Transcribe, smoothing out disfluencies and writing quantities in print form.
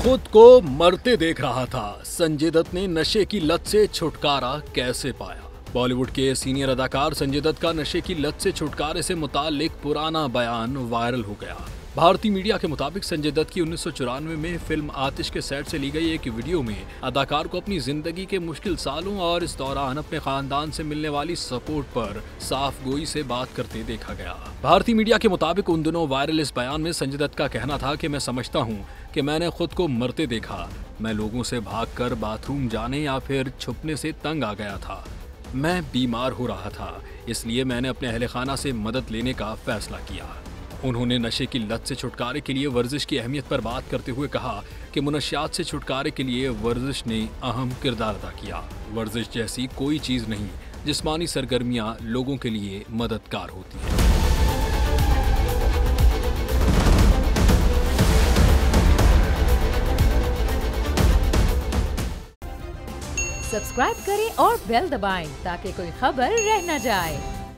खुद को मरते देख रहा था, संजय दत्त ने नशे की लत से छुटकारा कैसे पाया। बॉलीवुड के सीनियर अदाकार संजय दत्त का नशे की लत से छुटकारे से मुताल्लिक पुराना बयान वायरल हो गया। भारतीय मीडिया के मुताबिक संजय दत्त की 1994 में फिल्म आतिश के सेट से ली गई एक वीडियो में अदाकार को अपनी जिंदगी के मुश्किल सालों और इस दौरान अपने खानदान से मिलने वाली सपोर्ट पर साफ गोई से बात करते देखा गया। भारतीय मीडिया के मुताबिक उन दिनों वायरल इस बयान में संजय दत्त का कहना था कि मैं समझता हूँ कि मैंने खुद को मरते देखा। मैं लोगों से भागकर बाथरूम जाने या फिर छुपने से तंग आ गया था। मैं बीमार हो रहा था, इसलिए मैंने अपने अहले खाना से मदद लेने का फैसला किया। उन्होंने नशे की लत से छुटकारे के लिए वर्जिश की अहमियत पर बात करते हुए कहा कि मुनशियात से छुटकारे के लिए वर्जिश ने अहम किरदार अदा किया। वर्जिश जैसी कोई चीज़ नहीं, जिस्मानी सरगर्मियां लोगों के लिए मददगार होती हैं। सब्सक्राइब करें और बेल दबाएं ताकि कोई खबर रह न जाए।